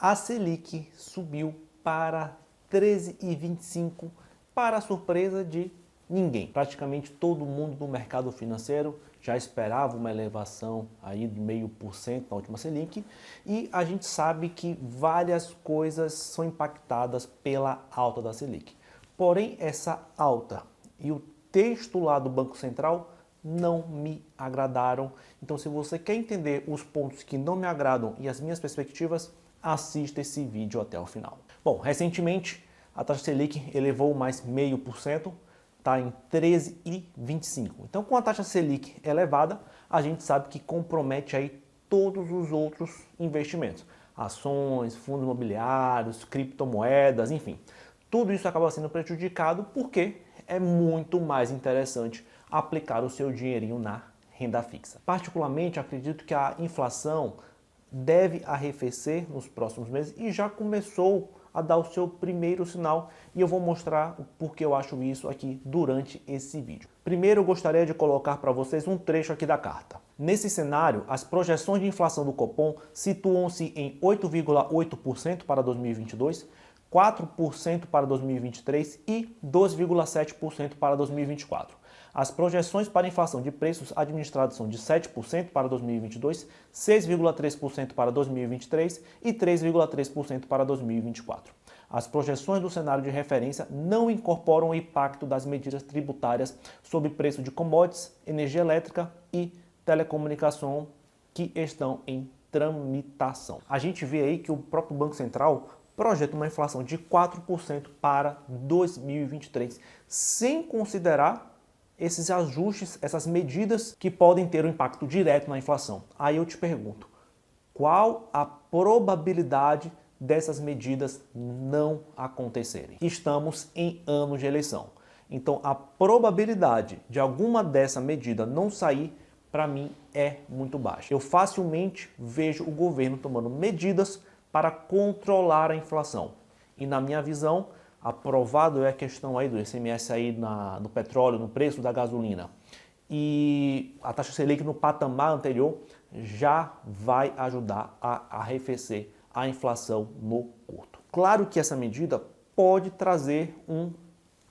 A Selic subiu para 13,25 para a surpresa de ninguém. Praticamente todo mundo do mercado financeiro já esperava uma elevação aí de 0,5% na última Selic, e a gente sabe que várias coisas são impactadas pela alta da Selic. Porém, essa alta e o texto lá do Banco Central não me agradaram. Então, se você quer entender os pontos que não me agradam e as minhas perspectivas, assista esse vídeo até o final. Bom, recentemente a taxa Selic elevou mais 0,5%, está em 13,25. Então, com a taxa Selic elevada, a gente sabe que compromete aí todos os outros investimentos. Ações, fundos imobiliários, criptomoedas, enfim. Tudo isso acaba sendo prejudicado porque é muito mais interessante aplicar o seu dinheirinho na renda fixa. Particularmente, acredito que a inflação deve arrefecer nos próximos meses e já começou a dar o seu primeiro sinal, e eu vou mostrar o porquê eu acho isso aqui durante esse vídeo. Primeiro, eu gostaria de colocar para vocês um trecho aqui da carta. Nesse cenário, as projeções de inflação do Copom situam-se em 8,8% para 2022, 4% para 2023 e 2,7% para 2024. As projeções para a inflação de preços administrados são de 7% para 2022, 6,3% para 2023 e 3,3% para 2024. As projeções do cenário de referência não incorporam o impacto das medidas tributárias sobre preço de commodities, energia elétrica e telecomunicação que estão em tramitação. A gente vê aí que o próprio Banco Central projeta uma inflação de 4% para 2023, sem considerar esses ajustes, essas medidas que podem ter um impacto direto na inflação. Aí eu te pergunto, qual a probabilidade dessas medidas não acontecerem? Estamos em ano de eleição, então a probabilidade de alguma dessa medida não sair, para mim, é muito baixa. Eu facilmente vejo o governo tomando medidas para controlar a inflação. E na minha visão, aprovado é a questão aí do ICMS aí do petróleo, no preço da gasolina, e a taxa Selic no patamar anterior já vai ajudar a arrefecer a inflação no curto. Claro que essa medida pode trazer um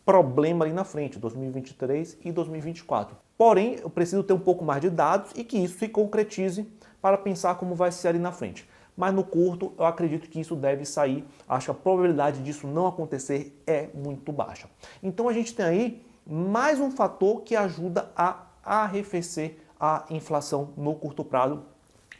problema ali na frente, 2023 e 2024. Porém, eu preciso ter um pouco mais de dados e que isso se concretize para pensar como vai ser ali na frente. Mas no curto, eu acredito que isso deve sair. Acho que a probabilidade disso não acontecer é muito baixa. Então a gente tem aí mais um fator que ajuda a arrefecer a inflação no curto prazo,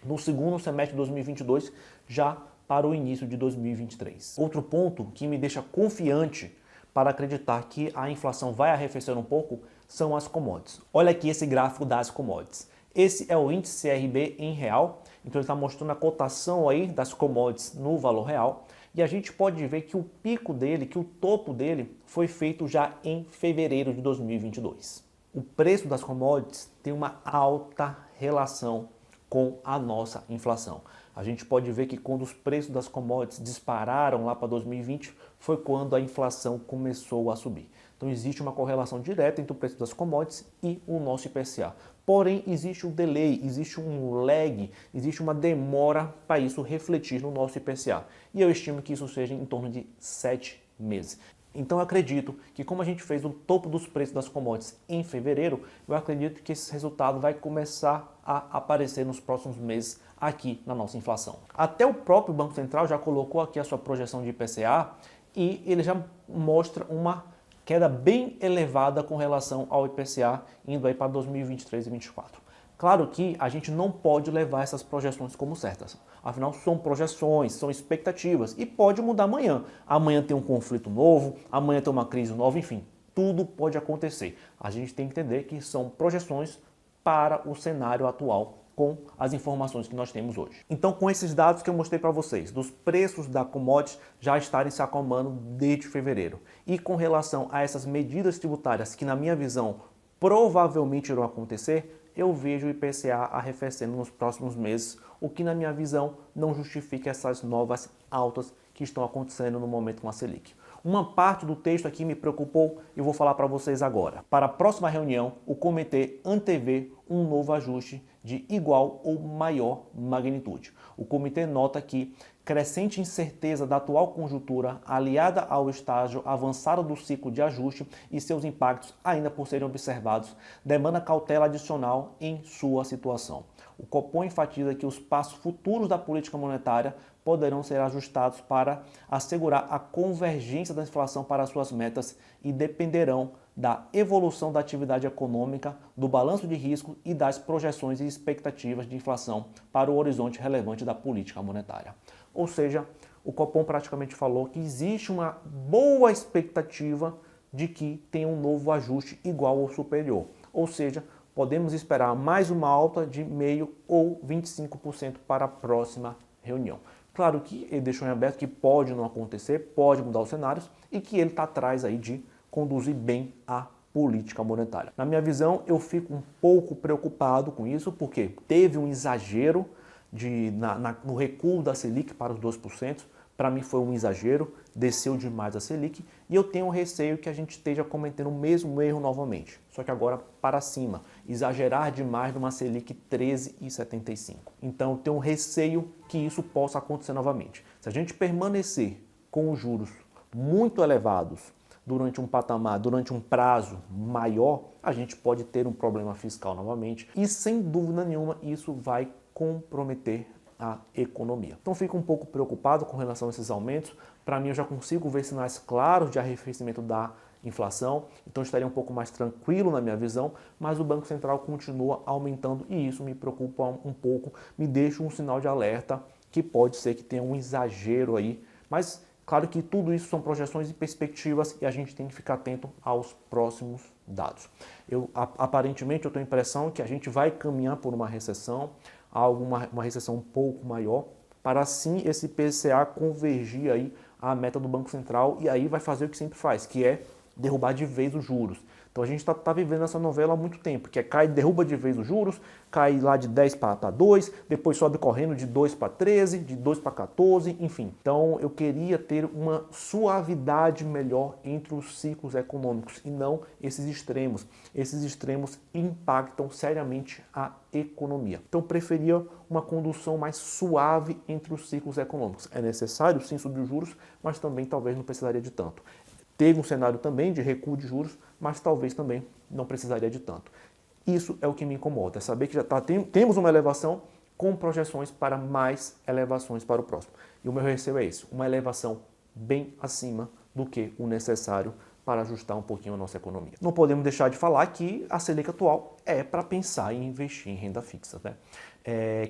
no segundo semestre de 2022, já para o início de 2023. Outro ponto que me deixa confiante para acreditar que a inflação vai arrefecer um pouco são as commodities. Olha aqui esse gráfico das commodities. Esse é o índice CRB em real, então ele está mostrando a cotação aí das commodities no valor real, e a gente pode ver que o pico dele, que o topo dele foi feito já em fevereiro de 2022. O preço das commodities tem uma alta relação com a nossa inflação. A gente pode ver que quando os preços das commodities dispararam lá para 2020, foi quando a inflação começou a subir. Então existe uma correlação direta entre o preço das commodities e o nosso IPCA. Porém, existe um delay, existe um lag, existe uma demora para isso refletir no nosso IPCA. E eu estimo que isso seja em torno de 7 meses. Então eu acredito que, como a gente fez o topo dos preços das commodities em fevereiro, eu acredito que esse resultado vai começar a aparecer nos próximos meses aqui na nossa inflação. Até o próprio Banco Central já colocou aqui a sua projeção de IPCA e ele já mostra uma queda bem elevada com relação ao IPCA indo aí para 2023 e 2024. Claro que a gente não pode levar essas projeções como certas. Afinal, são projeções, são expectativas e pode mudar amanhã. Amanhã tem um conflito novo, amanhã tem uma crise nova, enfim, tudo pode acontecer. A gente tem que entender que são projeções para o cenário atual com as informações que nós temos hoje. Então, com esses dados que eu mostrei para vocês, dos preços da commodity já estarem se acalmando desde fevereiro, e com relação a essas medidas tributárias que, na minha visão, provavelmente irão acontecer, eu vejo o IPCA arrefecendo nos próximos meses, o que, na minha visão, não justifica essas novas altas que estão acontecendo no momento com a Selic. Uma parte do texto aqui me preocupou e eu vou falar para vocês agora. Para a próxima reunião, o comitê antevê um novo ajuste de igual ou maior magnitude. O comitê nota aqui crescente incerteza da atual conjuntura, aliada ao estágio avançado do ciclo de ajuste e seus impactos ainda por serem observados, demanda cautela adicional em sua situação. O Copom enfatiza que os passos futuros da política monetária poderão ser ajustados para assegurar a convergência da inflação para suas metas e dependerão da evolução da atividade econômica, do balanço de risco e das projeções e expectativas de inflação para o horizonte relevante da política monetária. Ou seja, o Copom praticamente falou que existe uma boa expectativa de que tenha um novo ajuste igual ou superior. Ou seja, podemos esperar mais uma alta de 0,5% ou 25% para a próxima reunião. Claro que ele deixou em aberto que pode não acontecer, pode mudar os cenários e que ele está atrás aí de conduzir bem a política monetária. Na minha visão, eu fico um pouco preocupado com isso, porque teve um exagero no recuo da Selic para os 2%. Para mim foi um exagero, desceu demais a Selic e eu tenho receio que a gente esteja cometendo o mesmo erro novamente, só que agora para cima, exagerar demais numa Selic 13,75. Então eu tenho receio que isso possa acontecer novamente. Se a gente permanecer com os juros muito elevados durante um patamar, durante um prazo maior, a gente pode ter um problema fiscal novamente e sem dúvida nenhuma isso vai comprometer a economia. Então fico um pouco preocupado com relação a esses aumentos. Para mim eu já consigo ver sinais claros de arrefecimento da inflação, então estaria um pouco mais tranquilo na minha visão, mas o Banco Central continua aumentando e isso me preocupa um pouco, me deixa um sinal de alerta que pode ser que tenha um exagero aí, mas claro que tudo isso são projeções e perspectivas e a gente tem que ficar atento aos próximos dados. Aparentemente eu tenho a impressão que a gente vai caminhar por uma recessão, uma recessão um pouco maior, para assim esse IPCA convergir aí à meta do Banco Central e aí vai fazer o que sempre faz, que é derrubar de vez os juros. Então a gente está vivendo essa novela há muito tempo, que é derruba de vez os juros, cai lá de 10 para 2, depois sobe correndo de 2 para 13, de 2 para 14, enfim. Então eu queria ter uma suavidade melhor entre os ciclos econômicos e não esses extremos. Esses extremos impactam seriamente a economia. Então eu preferia uma condução mais suave entre os ciclos econômicos. É necessário sim subir os juros, mas também talvez não precisaria de tanto. Teve um cenário também de recuo de juros, mas talvez também não precisaria de tanto. Isso é o que me incomoda, é saber que temos uma elevação com projeções para mais elevações para o próximo. E o meu receio é esse, uma elevação bem acima do que o necessário para ajustar um pouquinho a nossa economia. Não podemos deixar de falar que a Selic atual é para pensar em investir em renda fixa, né?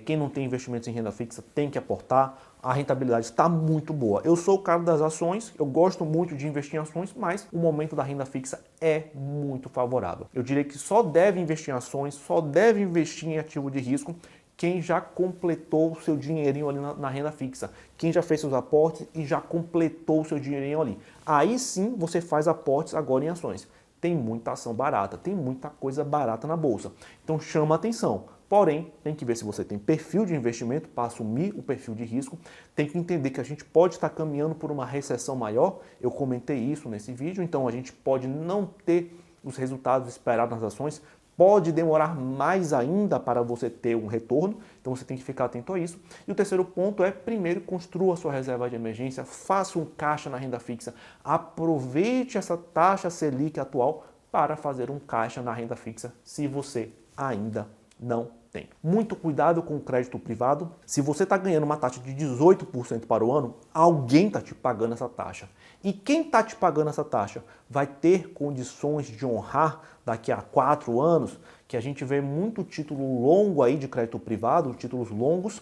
Quem não tem investimentos em renda fixa tem que aportar, a rentabilidade está muito boa. Eu sou o cara das ações, eu gosto muito de investir em ações, mas o momento da renda fixa é muito favorável. Eu diria que só deve investir em ações, só deve investir em ativo de risco quem já completou o seu dinheirinho ali na renda fixa, quem já fez seus aportes e já completou o seu dinheirinho ali. Aí sim você faz aportes agora em ações. Tem muita ação barata, tem muita coisa barata na bolsa. Então chama atenção. Porém, tem que ver se você tem perfil de investimento para assumir o perfil de risco. Tem que entender que a gente pode estar caminhando por uma recessão maior. Eu comentei isso nesse vídeo, então a gente pode não ter os resultados esperados nas ações. Pode demorar mais ainda para você ter um retorno, então você tem que ficar atento a isso. E o terceiro ponto é, primeiro, construa a sua reserva de emergência, faça um caixa na renda fixa, aproveite essa taxa Selic atual para fazer um caixa na renda fixa, se você ainda não tem. Muito cuidado com o crédito privado. Se você está ganhando uma taxa de 18% para o ano, alguém está te pagando essa taxa. E quem está te pagando essa taxa vai ter condições de honrar daqui a 4 anos, que a gente vê muito título longo aí de crédito privado, títulos longos,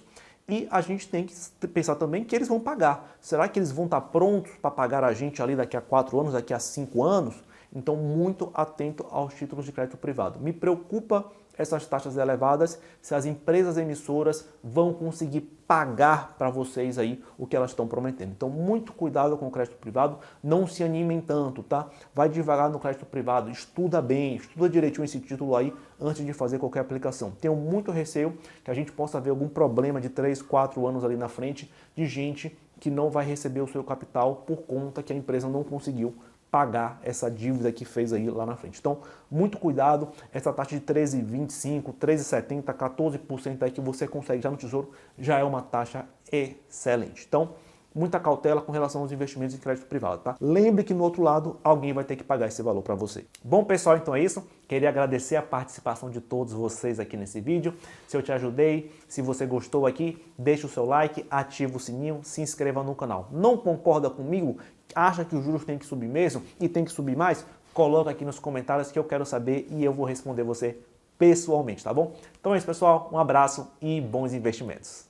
e a gente tem que pensar também que eles vão pagar. Será que eles vão estar prontos para pagar a gente ali daqui a 4 anos, daqui a 5 anos? Então, muito atento aos títulos de crédito privado. Me preocupa essas taxas elevadas, se as empresas emissoras vão conseguir pagar para vocês aí o que elas estão prometendo. Então, muito cuidado com o crédito privado, não se animem tanto, tá? Vai devagar no crédito privado, estuda bem, estuda direitinho esse título aí antes de fazer qualquer aplicação. Tenho muito receio que a gente possa ver algum problema de 3, 4 anos ali na frente de gente que não vai receber o seu capital por conta que a empresa não conseguiu pagar essa dívida que fez aí lá na frente. Então, muito cuidado, essa taxa de 13,25, 13,70, 14% aí que você consegue já no Tesouro, já é uma taxa excelente. Então, muita cautela com relação aos investimentos em crédito privado, tá? Lembre que no outro lado alguém vai ter que pagar esse valor para você. Bom, pessoal, então é isso. Queria agradecer a participação de todos vocês aqui nesse vídeo. Se eu te ajudei, se você gostou aqui, deixa o seu like, ativa o sininho, se inscreva no canal. Não concorda comigo? Acha que os juros têm que subir mesmo e tem que subir mais? Coloca aqui nos comentários que eu quero saber e eu vou responder você pessoalmente, tá bom? Então é isso, pessoal. Um abraço e bons investimentos.